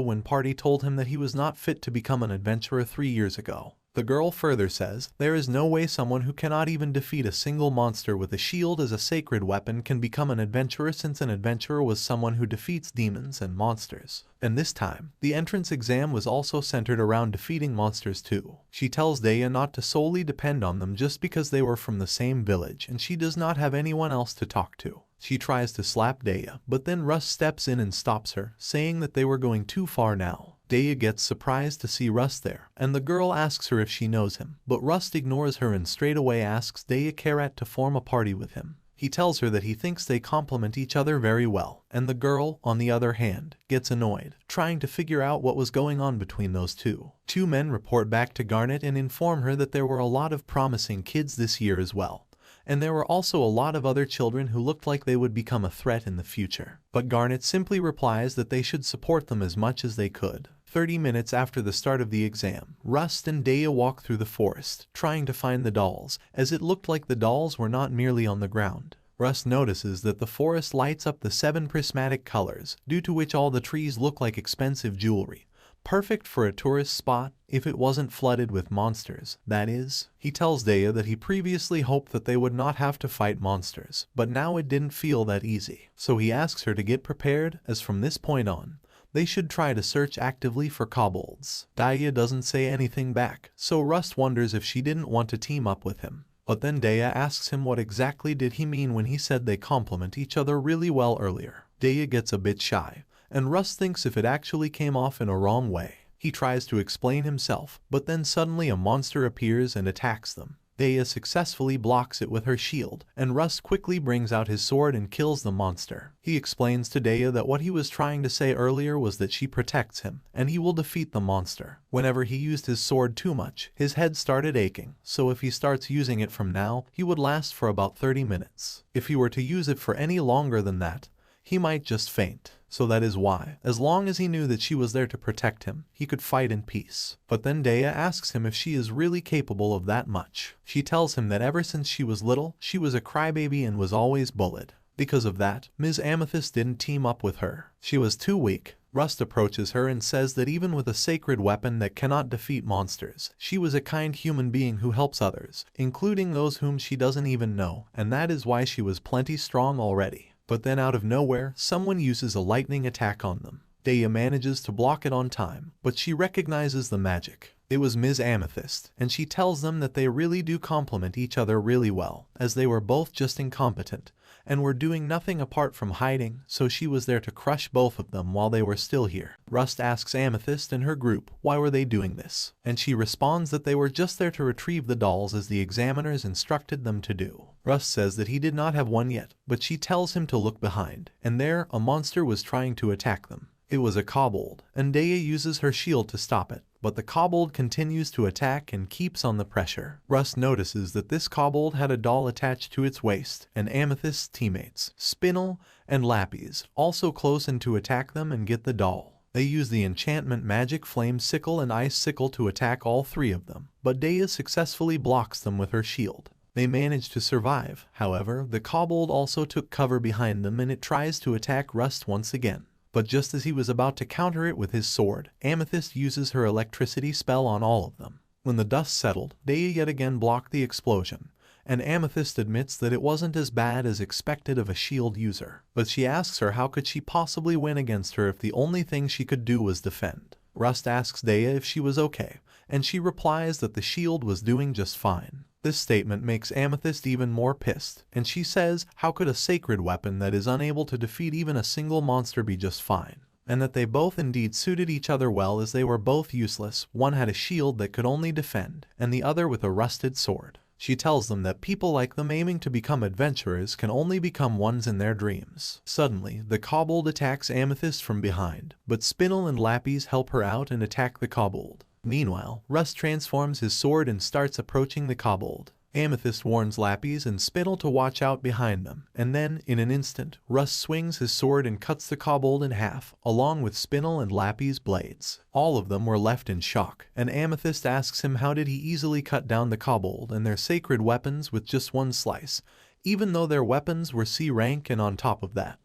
when Party told him that he was not fit to become an adventurer 3 years ago. The girl further says, there is no way someone who cannot even defeat a single monster with a shield as a sacred weapon can become an adventurer, since an adventurer was someone who defeats demons and monsters. And this time, the entrance exam was also centered around defeating monsters too. She tells Dea not to solely depend on them just because they were from the same village and she does not have anyone else to talk to. She tries to slap Dea, but then Rust steps in and stops her, saying that they were going too far now. Dea gets surprised to see Rust there, and the girl asks her if she knows him, but Rust ignores her and straight away asks Dea Karat to form a party with him. He tells her that he thinks they complement each other very well, and the girl, on the other hand, gets annoyed, trying to figure out what was going on between those two. 2 men report back to Garnet and inform her that there were a lot of promising kids this year as well, and there were also a lot of other children who looked like they would become a threat in the future. But Garnet simply replies that they should support them as much as they could. 30 minutes after the start of the exam, Rust and Dea walk through the forest, trying to find the dolls, as it looked like the dolls were not merely on the ground. Rust notices that the forest lights up the 7 prismatic colors, due to which all the trees look like expensive jewelry. Perfect for a tourist spot if it wasn't flooded with monsters, that is. He tells Daya that he previously hoped that they would not have to fight monsters, but now it didn't feel that easy. So he asks her to get prepared, as from this point on, they should try to search actively for kobolds. Daya doesn't say anything back, so Rust wonders if she didn't want to team up with him. But then Daya asks him what exactly did he mean when he said they complement each other really well earlier. Daya gets a bit shy, and Rust thinks if it actually came off in a wrong way. He tries to explain himself, but then suddenly a monster appears and attacks them. Daya successfully blocks it with her shield, and Rust quickly brings out his sword and kills the monster. He explains to Daya that what he was trying to say earlier was that she protects him, and he will defeat the monster. Whenever he used his sword too much, his head started aching, so if he starts using it from now, he would last for about 30 minutes. If he were to use it for any longer than that, he might just faint. So that is why, as long as he knew that she was there to protect him, he could fight in peace. But then Daya asks him if she is really capable of that much. She tells him that ever since she was little, she was a crybaby and was always bullied. Because of that, Ms. Amethyst didn't team up with her. She was too weak. Rust approaches her and says that even with a sacred weapon that cannot defeat monsters, she was a kind human being who helps others, including those whom she doesn't even know, and that is why she was plenty strong already. But then out of nowhere, someone uses a lightning attack on them. Daya manages to block it on time, but she recognizes the magic. It was Ms. Amethyst, and she tells them that they really do complement each other really well, as they were both just incompetent, and were doing nothing apart from hiding, so she was there to crush both of them while they were still here. Rust asks Amethyst and her group why were they doing this, and she responds that they were just there to retrieve the dolls as the examiners instructed them to do. Rust says that he did not have one yet, but she tells him to look behind, and there a monster was trying to attack them. It was a kobold, and Daya uses her shield to stop it, but the kobold continues to attack and keeps on the pressure. Rust notices that this kobold had a doll attached to its waist, and Amethyst's teammates, Spinel and Lapis, also close in to attack them and get the doll. They use the enchantment magic Flame Sickle and Ice Sickle to attack all 3 of them, but Daya successfully blocks them with her shield. They manage to survive. However, the kobold also took cover behind them and it tries to attack Rust once again. But just as he was about to counter it with his sword, Amethyst uses her electricity spell on all of them. When the dust settled, Daya yet again blocked the explosion, and Amethyst admits that it wasn't as bad as expected of a shield user. But she asks her how could she possibly win against her if the only thing she could do was defend. Rust asks Daya if she was okay, and she replies that the shield was doing just fine. This statement makes Amethyst even more pissed, and she says how could a sacred weapon that is unable to defeat even a single monster be just fine, and that they both indeed suited each other well as they were both useless. One had a shield that could only defend, and the other with a rusted sword. She tells them that people like them aiming to become adventurers can only become ones in their dreams. Suddenly, the kobold attacks Amethyst from behind, but Spinel and Lapis help her out and attack the kobold. Meanwhile, Rust transforms his sword and starts approaching the kobold. Amethyst warns Lapis and Spinel to watch out behind them, and then, in an instant, Rust swings his sword and cuts the kobold in half, along with Spinel and Lapis' blades. All of them were left in shock, and Amethyst asks him how did he easily cut down the kobold and their sacred weapons with just one slice, even though their weapons were C rank and on top of that,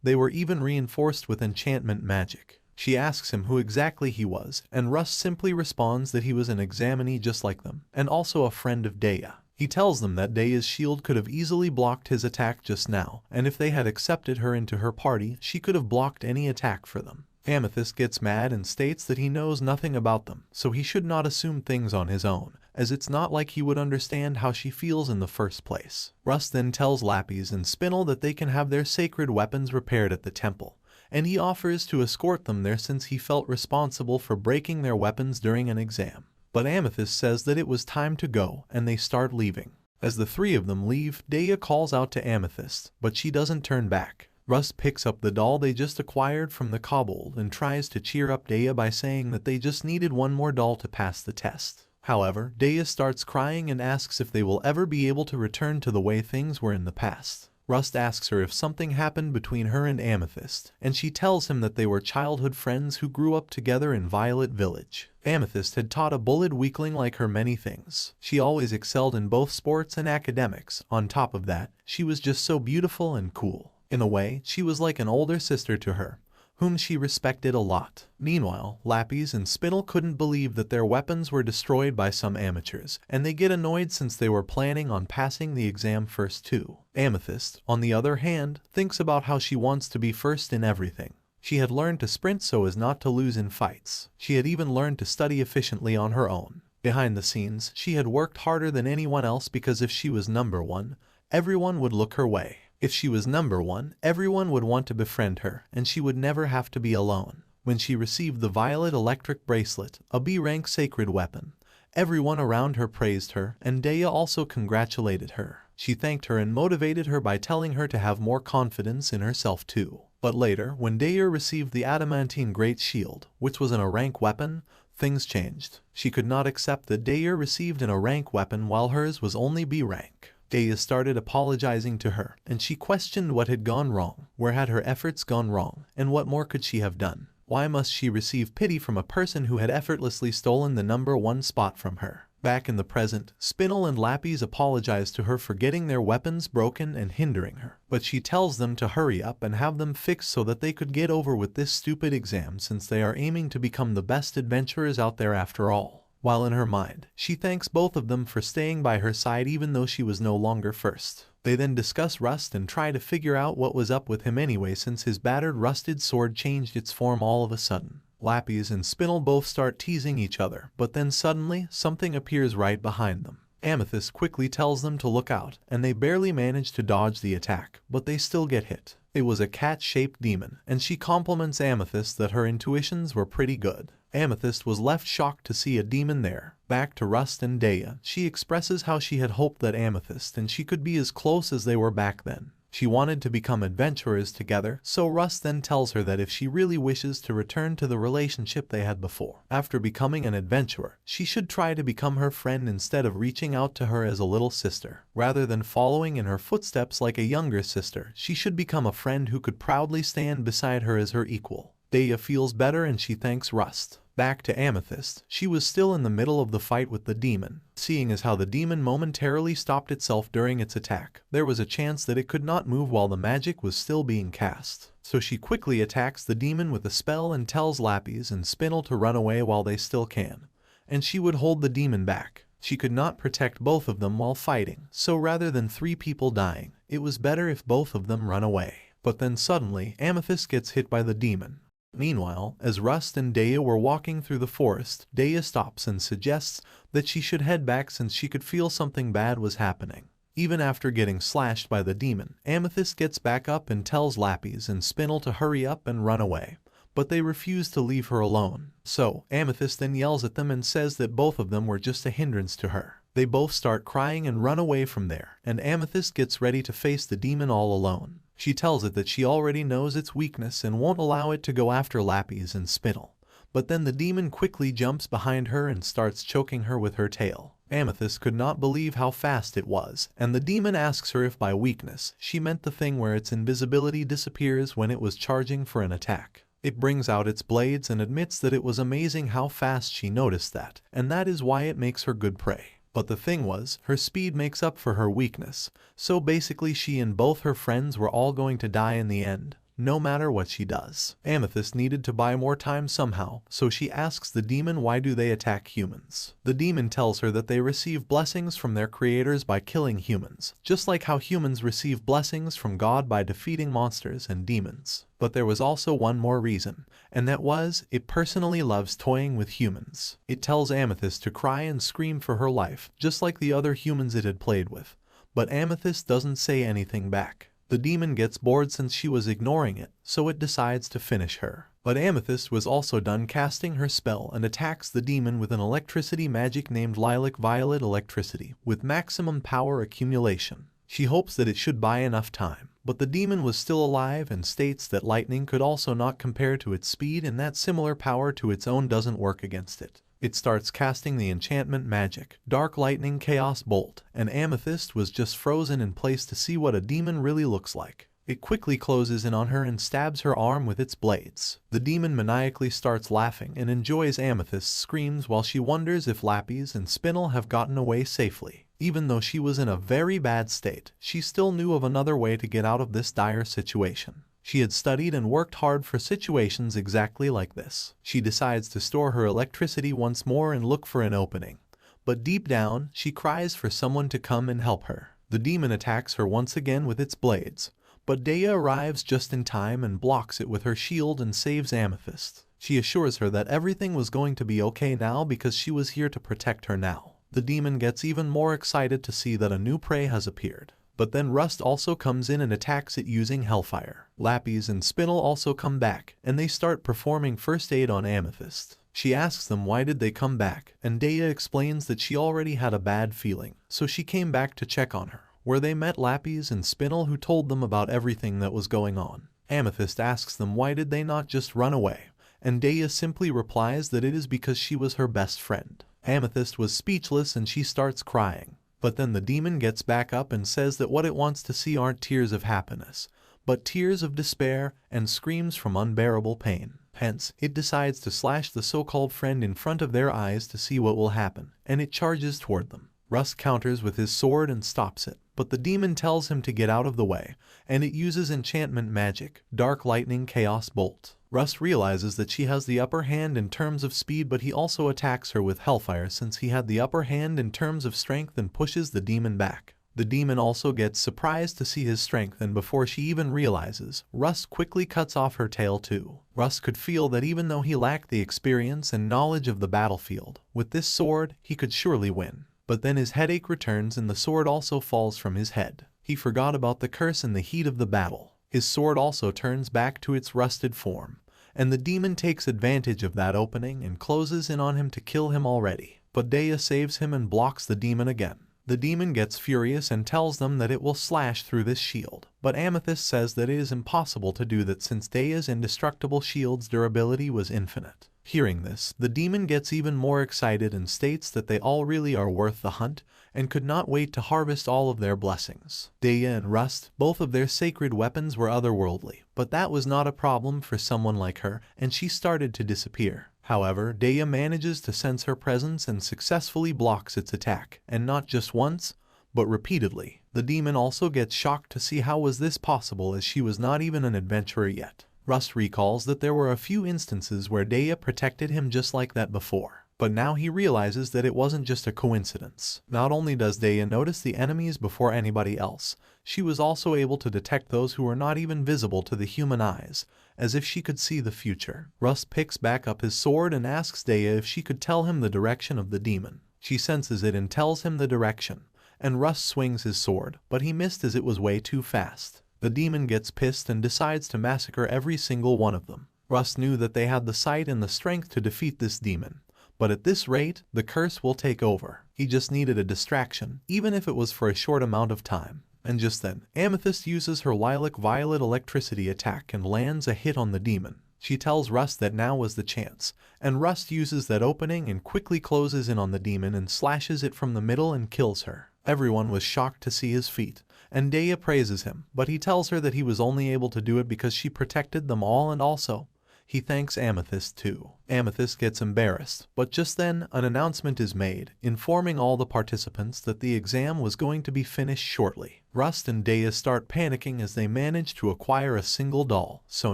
they were even reinforced with enchantment magic. She asks him who exactly he was, and Rust simply responds that he was an examinee just like them, and also a friend of Daya. He tells them that Daya's shield could have easily blocked his attack just now, and if they had accepted her into her party, she could have blocked any attack for them. Amethyst gets mad and states that he knows nothing about them, so he should not assume things on his own, as it's not like he would understand how she feels in the first place. Rust then tells Lapis and Spinel that they can have their sacred weapons repaired at the temple, and he offers to escort them there since he felt responsible for breaking their weapons during an exam. But Amethyst says that it was time to go, and they start leaving. As the 3 of them leave, Daya calls out to Amethyst, but she doesn't turn back. Rust picks up the doll they just acquired from the kobold and tries to cheer up Daya by saying that they just needed one more doll to pass the test. However, Daya starts crying and asks if they will ever be able to return to the way things were in the past. Rust asks her if something happened between her and Amethyst, and she tells him that they were childhood friends who grew up together in Violet Village. Amethyst had taught a bullied weakling like her many things. She always excelled in both sports and academics. On top of that, she was just so beautiful and cool. In a way, she was like an older sister to her, whom she respected a lot. Meanwhile, Lappies and Spittle couldn't believe that their weapons were destroyed by some amateurs, and they get annoyed since they were planning on passing the exam first too. Amethyst, on the other hand, thinks about how she wants to be first in everything. She had learned to sprint so as not to lose in fights. She had even learned to study efficiently on her own. Behind the scenes, she had worked harder than anyone else because if she was number one, everyone would look her way. If she was number one, everyone would want to befriend her, and she would never have to be alone. When she received the Violet Electric Bracelet, a B-rank sacred weapon, everyone around her praised her, and Daya also congratulated her. She thanked her and motivated her by telling her to have more confidence in herself too. But later, when Daya received the Adamantine Great Shield, which was an A-rank weapon, things changed. She could not accept that Daya received an A-rank weapon while hers was only B-rank. Daya started apologizing to her, and she questioned what had gone wrong, where had her efforts gone wrong, and what more could she have done. Why must she receive pity from a person who had effortlessly stolen the number one spot from her? Back in the present, Spinel and Lappies apologize to her for getting their weapons broken and hindering her, but she tells them to hurry up and have them fixed so that they could get over with this stupid exam since they are aiming to become the best adventurers out there after all. While in her mind, she thanks both of them for staying by her side even though she was no longer first. They then discuss Rust and try to figure out what was up with him anyway since his battered rusted sword changed its form all of a sudden. Lappies and Spinel both start teasing each other, but then suddenly, something appears right behind them. Amethyst quickly tells them to look out, and they barely manage to dodge the attack, but they still get hit. It was a cat-shaped demon, and she compliments Amethyst that her intuitions were pretty good. Amethyst was left shocked to see a demon there. Back to Rust and Daya, she expresses how she had hoped that Amethyst and she could be as close as they were back then. She wanted to become adventurers together, so Rust then tells her that if she really wishes to return to the relationship they had before, after becoming an adventurer, she should try to become her friend instead of reaching out to her as a little sister. Rather than following in her footsteps like a younger sister, she should become a friend who could proudly stand beside her as her equal. Daya feels better and she thanks Rust. Back to Amethyst, she was still in the middle of the fight with the demon. Seeing as how the demon momentarily stopped itself during its attack, there was a chance that it could not move while the magic was still being cast. So she quickly attacks the demon with a spell and tells Lappies and Spinel to run away while they still can, and she would hold the demon back. She could not protect both of them while fighting, so rather than 3 people dying, it was better if both of them run away. But then suddenly, Amethyst gets hit by the demon. Meanwhile, as Rust and Daya were walking through the forest, Daya stops and suggests that she should head back since she could feel something bad was happening. Even after getting slashed by the demon, Amethyst gets back up and tells Lappies and Spinel to hurry up and run away, but they refuse to leave her alone. So, Amethyst then yells at them and says that both of them were just a hindrance to her. They both start crying and run away from there, and Amethyst gets ready to face the demon all alone. She tells it that she already knows its weakness and won't allow it to go after Lappies and Spittle. But then the demon quickly jumps behind her and starts choking her with her tail. Amethyst could not believe how fast it was, and the demon asks her if by weakness she meant the thing where its invisibility disappears when it was charging for an attack. It brings out its blades and admits that it was amazing how fast she noticed that, and that is why it makes her good prey. But the thing was, her speed makes up for her weakness, so basically she and both her friends were all going to die in the end, no matter what she does. Amethyst needed to buy more time somehow, so she asks the demon why do they attack humans. The demon tells her that they receive blessings from their creators by killing humans, just like how humans receive blessings from God by defeating monsters and demons. But there was also one more reason, and that was, it personally loves toying with humans. It tells Amethyst to cry and scream for her life, just like the other humans it had played with. But Amethyst doesn't say anything back. The demon gets bored since she was ignoring it, so it decides to finish her. But Amethyst was also done casting her spell and attacks the demon with an electricity magic named Lilac Violet Electricity, with maximum power accumulation. She hopes that it should buy enough time, but the demon was still alive and states that lightning could also not compare to its speed and that similar power to its own doesn't work against it. It starts casting the enchantment magic, Dark Lightning Chaos Bolt, and Amethyst was just frozen in place to see what a demon really looks like. It quickly closes in on her and stabs her arm with its blades. The demon maniacally starts laughing and enjoys Amethyst's screams while she wonders if Lapis and Spinel have gotten away safely. Even though she was in a very bad state, she still knew of another way to get out of this dire situation. She had studied and worked hard for situations exactly like this. She decides to store her electricity once more and look for an opening. But deep down, she cries for someone to come and help her. The demon attacks her once again with its blades. But Dea arrives just in time and blocks it with her shield and saves Amethyst. She assures her that everything was going to be okay now because she was here to protect her now. The demon gets even more excited to see that a new prey has appeared. But then Rust also comes in and attacks it using Hellfire. Lapis and Spinel also come back, and they start performing first aid on Amethyst. She asks them why did they come back, and Dea explains that she already had a bad feeling, so she came back to check on her, where they met Lapis and Spinel who told them about everything that was going on. Amethyst asks them why did they not just run away, and Dea simply replies that it is because she was her best friend. Amethyst was speechless and she starts crying. But then the demon gets back up and says that what it wants to see aren't tears of happiness, but tears of despair and screams from unbearable pain. Hence, it decides to slash the so-called friend in front of their eyes to see what will happen, and it charges toward them. Rust counters with his sword and stops it, but the demon tells him to get out of the way, and it uses enchantment magic, Dark Lightning Chaos Bolt. Rust realizes that she has the upper hand in terms of speed, but he also attacks her with Hellfire since he had the upper hand in terms of strength and pushes the demon back. The demon also gets surprised to see his strength, and before she even realizes, Rust quickly cuts off her tail too. Rust could feel that even though he lacked the experience and knowledge of the battlefield, with this sword he could surely win. But then his headache returns and the sword also falls from his head. He forgot about the curse in the heat of the battle. His sword also turns back to its rusted form, and the demon takes advantage of that opening and closes in on him to kill him already. But Dea saves him and blocks the demon again. The demon gets furious and tells them that it will slash through this shield, but Amethyst says that it is impossible to do that since Dea's indestructible shield's durability was infinite. Hearing this, the demon gets even more excited and states that they all really are worth the hunt and could not wait to harvest all of their blessings. Dea and Rust, both of their sacred weapons were otherworldly, but that was not a problem for someone like her, and she started to disappear. However, Dea manages to sense her presence and successfully blocks its attack, and not just once, but repeatedly. The demon also gets shocked to see how was this possible, as she was not even an adventurer yet. Rust recalls that there were a few instances where Dea protected him just like that before, but now he realizes that it wasn't just a coincidence. Not only does Dea notice the enemies before anybody else, she was also able to detect those who were not even visible to the human eyes, as if she could see the future. Rust picks back up his sword and asks Dea if she could tell him the direction of the demon. She senses it and tells him the direction, and Rust swings his sword, but he missed as it was way too fast. The demon gets pissed and decides to massacre every single one of them. Rust knew that they had the sight and the strength to defeat this demon, but at this rate, the curse will take over. He just needed a distraction, even if it was for a short amount of time. And just then, Amethyst uses her lilac violet electricity attack and lands a hit on the demon. She tells Rust that now was the chance, and Rust uses that opening and quickly closes in on the demon and slashes it from the middle and kills her. Everyone was shocked to see his feat, and Dea praises him, but he tells her that he was only able to do it because she protected them all, and also, he thanks Amethyst too. Amethyst gets embarrassed, but just then an announcement is made, informing all the participants that the exam was going to be finished shortly. Rust and Dea start panicking as they manage to acquire a single doll, so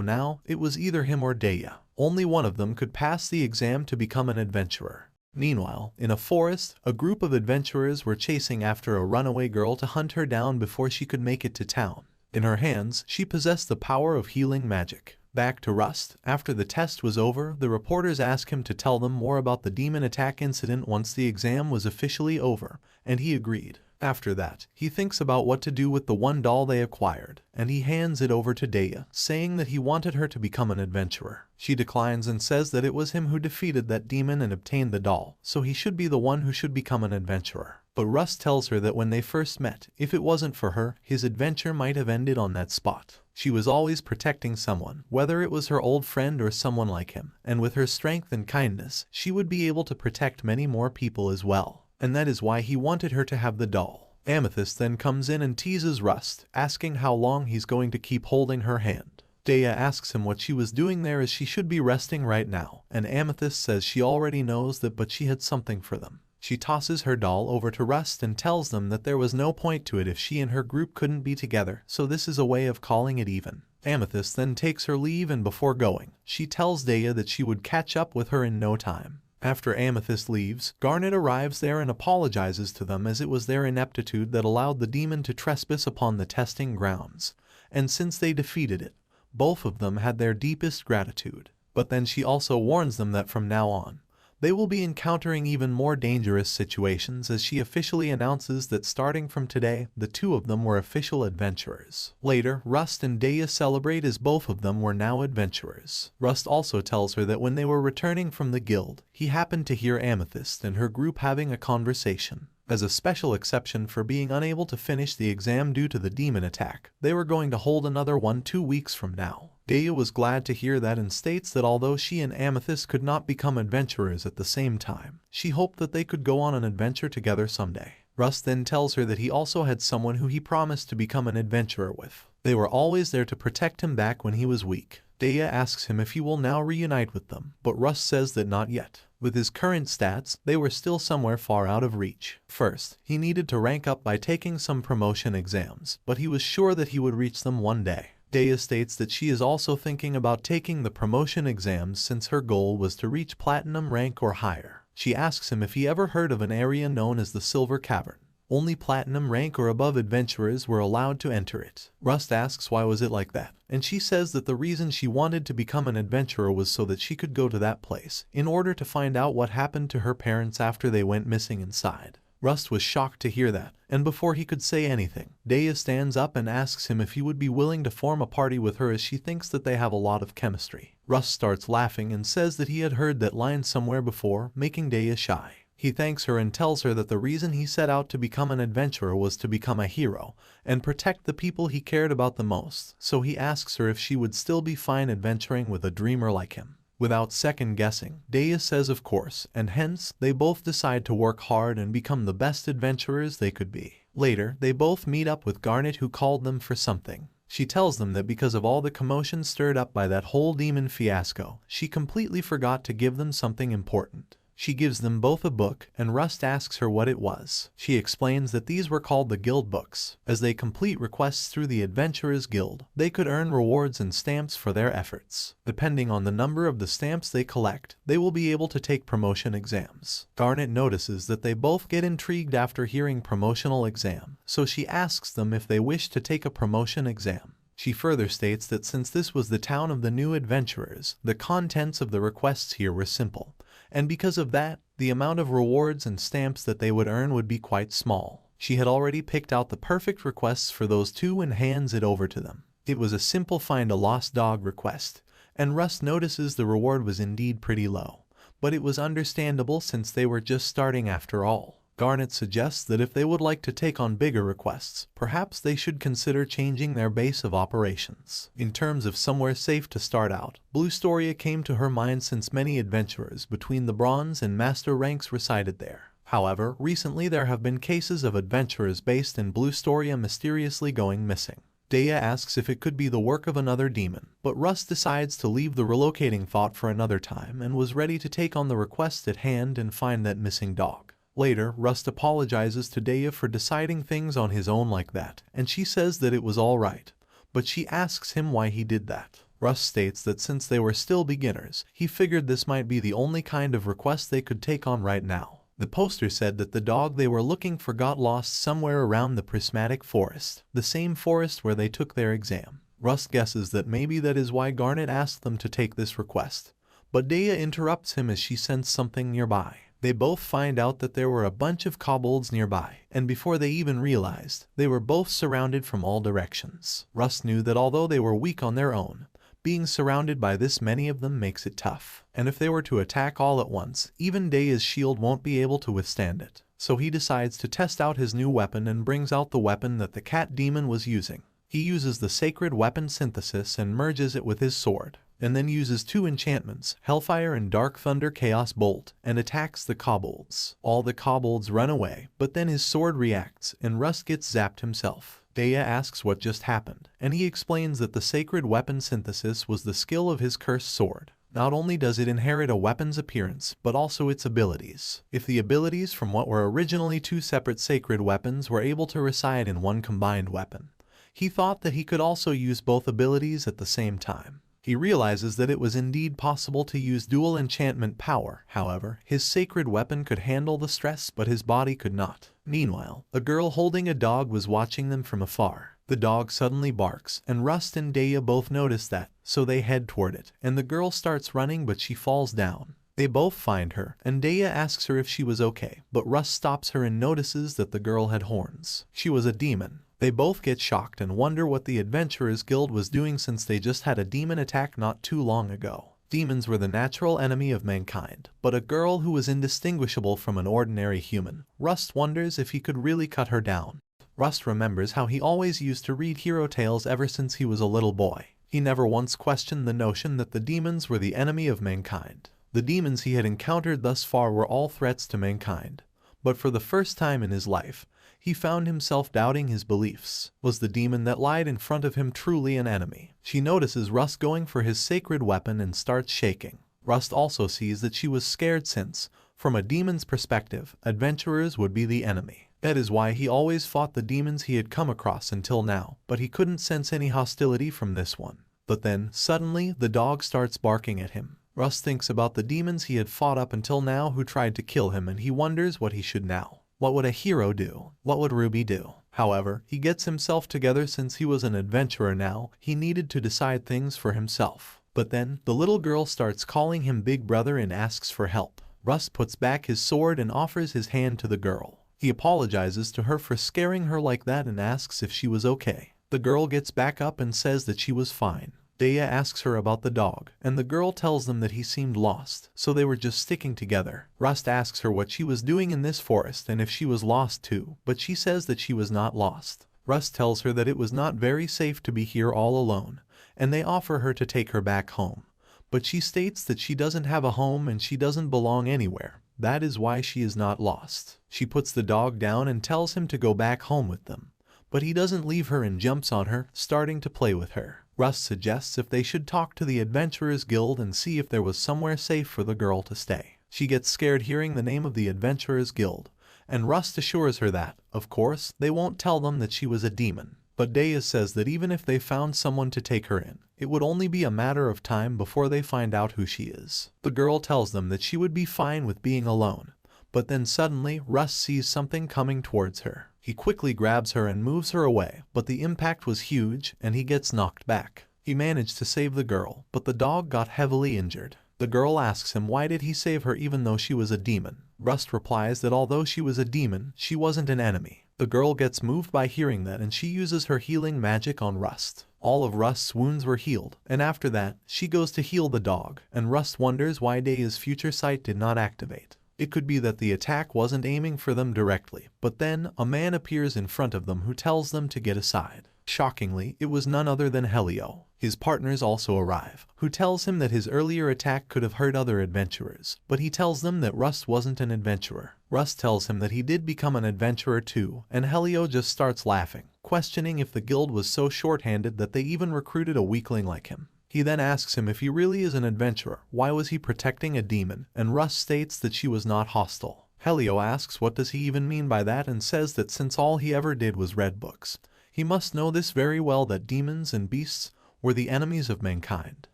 now it was either him or Dea. Only one of them could pass the exam to become an adventurer. Meanwhile, in a forest, a group of adventurers were chasing after a runaway girl to hunt her down before she could make it to town. In her hands, she possessed the power of healing magic. Back to Rust, after the test was over, the reporters asked him to tell them more about the demon attack incident once the exam was officially over, and he agreed. After that, he thinks about what to do with the one doll they acquired, and he hands it over to Daya, saying that he wanted her to become an adventurer. She declines and says that it was him who defeated that demon and obtained the doll, so he should be the one who should become an adventurer. But Russ tells her that when they first met, if it wasn't for her, his adventure might have ended on that spot. She was always protecting someone, whether it was her old friend or someone like him, and with her strength and kindness, she would be able to protect many more people as well. And that is why he wanted her to have the doll. Amethyst then comes in and teases Rust, asking how long he's going to keep holding her hand. Daya asks him what she was doing there, as she should be resting right now, and Amethyst says she already knows that, but she had something for them. She tosses her doll over to Rust and tells them that there was no point to it if she and her group couldn't be together, so this is a way of calling it even. Amethyst then takes her leave, and before going, she tells Daya that she would catch up with her in no time. After Amethyst leaves, Garnet arrives there and apologizes to them, as it was their ineptitude that allowed the demon to trespass upon the testing grounds, and since they defeated it, both of them had their deepest gratitude. But then she also warns them that from now on, they will be encountering even more dangerous situations, as she officially announces that starting from today, the two of them were official adventurers. Later, Rust and Daya celebrate as both of them were now adventurers. Rust also tells her that when they were returning from the guild, he happened to hear Amethyst and her group having a conversation. As a special exception for being unable to finish the exam due to the demon attack, they were going to hold another one 2 weeks from now. Daya was glad to hear that and states that although she and Amethyst could not become adventurers at the same time, she hoped that they could go on an adventure together someday. Rust then tells her that he also had someone who he promised to become an adventurer with. They were always there to protect him back when he was weak. Daya asks him if he will now reunite with them, but Rust says that not yet. With his current stats, they were still somewhere far out of reach. First, he needed to rank up by taking some promotion exams, but he was sure that he would reach them one day. Daya states that she is also thinking about taking the promotion exams since her goal was to reach platinum rank or higher. She asks him if he ever heard of an area known as the Silver Cavern. Only platinum rank or above adventurers were allowed to enter it. Rust asks why was it like that, and she says that the reason she wanted to become an adventurer was so that she could go to that place in order to find out what happened to her parents after they went missing inside. Rust was shocked to hear that, and before he could say anything, Daya stands up and asks him if he would be willing to form a party with her, as she thinks that they have a lot of chemistry. Rust starts laughing and says that he had heard that line somewhere before, making Daya shy. He thanks her and tells her that the reason he set out to become an adventurer was to become a hero and protect the people he cared about the most, so he asks her if she would still be fine adventuring with a dreamer like him. Without second guessing, Daya says of course, and hence, they both decide to work hard and become the best adventurers they could be. Later, they both meet up with Garnet, who called them for something. She tells them that because of all the commotion stirred up by that whole demon fiasco, she completely forgot to give them something important. She gives them both a book, and Rust asks her what it was. She explains that these were called the Guild Books. As they complete requests through the Adventurers Guild, they could earn rewards and stamps for their efforts. Depending on the number of the stamps they collect, they will be able to take promotion exams. Garnet notices that they both get intrigued after hearing promotional exam, so she asks them if they wish to take a promotion exam. She further states that since this was the town of the new adventurers, the contents of the requests here were simple, and because of that, the amount of rewards and stamps that they would earn would be quite small. She had already picked out the perfect requests for those two and hands it over to them. It was a simple find a lost dog request, and Rust notices the reward was indeed pretty low, but it was understandable since they were just starting after all. Garnet suggests that if they would like to take on bigger requests, perhaps they should consider changing their base of operations. In terms of somewhere safe to start out, Bluestoria came to her mind since many adventurers between the bronze and master ranks resided there. However, recently there have been cases of adventurers based in Bluestoria mysteriously going missing. Daya asks if it could be the work of another demon, but Rust decides to leave the relocating thought for another time and was ready to take on the request at hand and find that missing dog. Later, Rust apologizes to Daya for deciding things on his own like that, and she says that it was alright, but she asks him why he did that. Rust states that since they were still beginners, he figured this might be the only kind of request they could take on right now. The poster said that the dog they were looking for got lost somewhere around the prismatic forest, the same forest where they took their exam. Rust guesses that maybe that is why Garnet asked them to take this request, but Daya interrupts him as she sensed something nearby. They both find out that there were a bunch of kobolds nearby, and before they even realized, they were both surrounded from all directions. Rust knew that although they were weak on their own, being surrounded by this many of them makes it tough, and if they were to attack all at once, even Daya's shield won't be able to withstand it. So he decides to test out his new weapon and brings out the weapon that the cat demon was using. He uses the sacred weapon synthesis and merges it with his sword, and then uses 2 enchantments, Hellfire and Dark Thunder Chaos Bolt, and attacks the kobolds. All the kobolds run away, but then his sword reacts, and Rust gets zapped himself. Daya asks what just happened, and he explains that the sacred weapon synthesis was the skill of his cursed sword. Not only does it inherit a weapon's appearance, but also its abilities. If the abilities from what were originally 2 separate sacred weapons were able to reside in one combined weapon, he thought that he could also use both abilities at the same time. He realizes that it was indeed possible to use dual enchantment power. However, his sacred weapon could handle the stress, but his body could not. Meanwhile, a girl holding a dog was watching them from afar. The dog suddenly barks, and Rust and Daya both notice that, so they head toward it, and the girl starts running but she falls down. They both find her, and Daya asks her if she was okay, but Rust stops her and notices that the girl had horns. She was a demon. They both get shocked and wonder what the Adventurers Guild was doing since they just had a demon attack not too long ago. Demons were the natural enemy of mankind, but a girl who was indistinguishable from an ordinary human. Rust wonders if he could really cut her down. Rust remembers how he always used to read hero tales ever since he was a little boy. He never once questioned the notion that the demons were the enemy of mankind. The demons he had encountered thus far were all threats to mankind. But for the first time in his life, he found himself doubting his beliefs. Was the demon that lied in front of him truly an enemy? She notices Rust going for his sacred weapon and starts shaking. Rust also sees that she was scared since, from a demon's perspective, adventurers would be the enemy. That is why he always fought the demons he had come across until now, but he couldn't sense any hostility from this one. But then, suddenly, the dog starts barking at him. Rust thinks about the demons he had fought up until now who tried to kill him, and he wonders what he should now. What would a hero do? What would Ruby do? However, he gets himself together since he was an adventurer now. He needed to decide things for himself. But then, the little girl starts calling him Big Brother and asks for help. Rust puts back his sword and offers his hand to the girl. He apologizes to her for scaring her like that and asks if she was okay. The girl gets back up and says that she was fine. Daya asks her about the dog, and the girl tells them that he seemed lost, so they were just sticking together. Rust asks her what she was doing in this forest and if she was lost too, but she says that she was not lost. Rust tells her that it was not very safe to be here all alone, and they offer her to take her back home. But she states that she doesn't have a home and she doesn't belong anywhere. That is why she is not lost. She puts the dog down and tells him to go back home with them. But he doesn't leave her and jumps on her, starting to play with her. Rust suggests if they should talk to the Adventurers Guild and see if there was somewhere safe for the girl to stay. She gets scared hearing the name of the Adventurers Guild, and Rust assures her that, of course, they won't tell them that she was a demon. But Daya says that even if they found someone to take her in, it would only be a matter of time before they find out who she is. The girl tells them that she would be fine with being alone, but then suddenly Rust sees something coming towards her. He quickly grabs her and moves her away, but the impact was huge and he gets knocked back. He managed to save the girl, but the dog got heavily injured. The girl asks him why did he save her even though she was a demon. Rust replies that although she was a demon, she wasn't an enemy. The girl gets moved by hearing that and she uses her healing magic on Rust. All of Rust's wounds were healed, and after that, she goes to heal the dog, and Rust wonders why Daya's future sight did not activate. It could be that the attack wasn't aiming for them directly, but then a man appears in front of them who tells them to get aside. Shockingly, it was none other than Helio. His partners also arrive, who tells him that his earlier attack could have hurt other adventurers, but he tells them that Rust wasn't an adventurer. Rust tells him that he did become an adventurer too, and Helio just starts laughing, questioning if the guild was so short-handed that they even recruited a weakling like him. He then asks him if he really is an adventurer, why was he protecting a demon, and Rust states that she was not hostile. Helio asks what does he even mean by that and says that since all he ever did was read books, he must know this very well that demons and beasts were the enemies of mankind.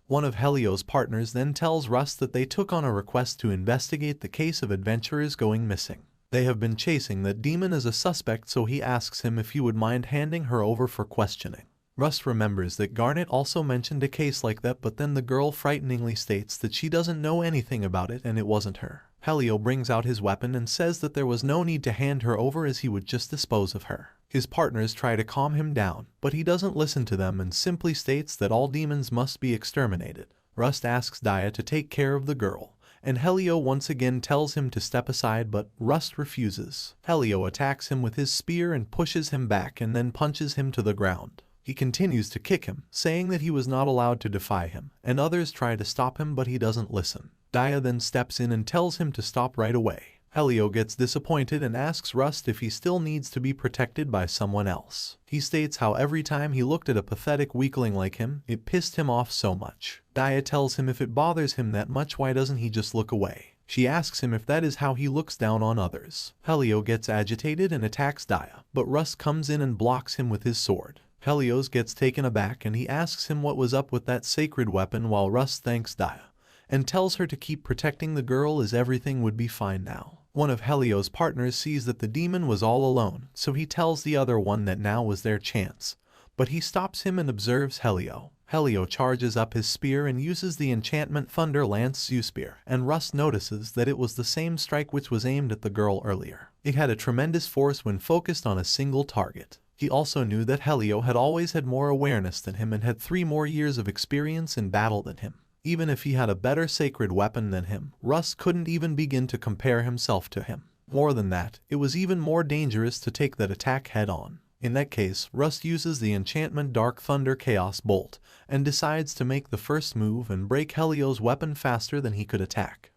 One of Helio's partners then tells Rust that they took on a request to investigate the case of adventurers going missing. They have been chasing that demon as a suspect, so he asks him if he would mind handing her over for questioning. Rust remembers that Garnet also mentioned a case like that, but then the girl frighteningly states that she doesn't know anything about it and it wasn't her. Helio brings out his weapon and says that there was no need to hand her over as he would just dispose of her. His partners try to calm him down, but he doesn't listen to them and simply states that all demons must be exterminated. Rust asks Dia to take care of the girl, and Helio once again tells him to step aside, but Rust refuses. Helio attacks him with his spear and pushes him back and then punches him to the ground. He continues to kick him, saying that he was not allowed to defy him, and others try to stop him but he doesn't listen. Dia then steps in and tells him to stop right away. Helio gets disappointed and asks Rust if he still needs to be protected by someone else. He states how every time he looked at a pathetic weakling like him, it pissed him off so much. Dia tells him if it bothers him that much, why doesn't he just look away? She asks him if that is how he looks down on others. Helio gets agitated and attacks Dia, but Rust comes in and blocks him with his sword. Helios gets taken aback and he asks him what was up with that sacred weapon, while Rust thanks Dia and tells her to keep protecting the girl as everything would be fine now. One of Helios' partners sees that the demon was all alone, so he tells the other one that now was their chance, but he stops him and observes Helio. Helio charges up his spear and uses the enchantment Thunder Lance Zeus Spear, and Rust notices that it was the same strike which was aimed at the girl earlier. It had a tremendous force when focused on a single target. He also knew that Helio had always had more awareness than him and had 3 more years of experience in battle than him. Even if he had a better sacred weapon than him, Rust couldn't even begin to compare himself to him. More than that, it was even more dangerous to take that attack head on. In that case, Rust uses the enchantment Dark Thunder Chaos Bolt and decides to make the first move and break Helio's weapon faster than he could attack.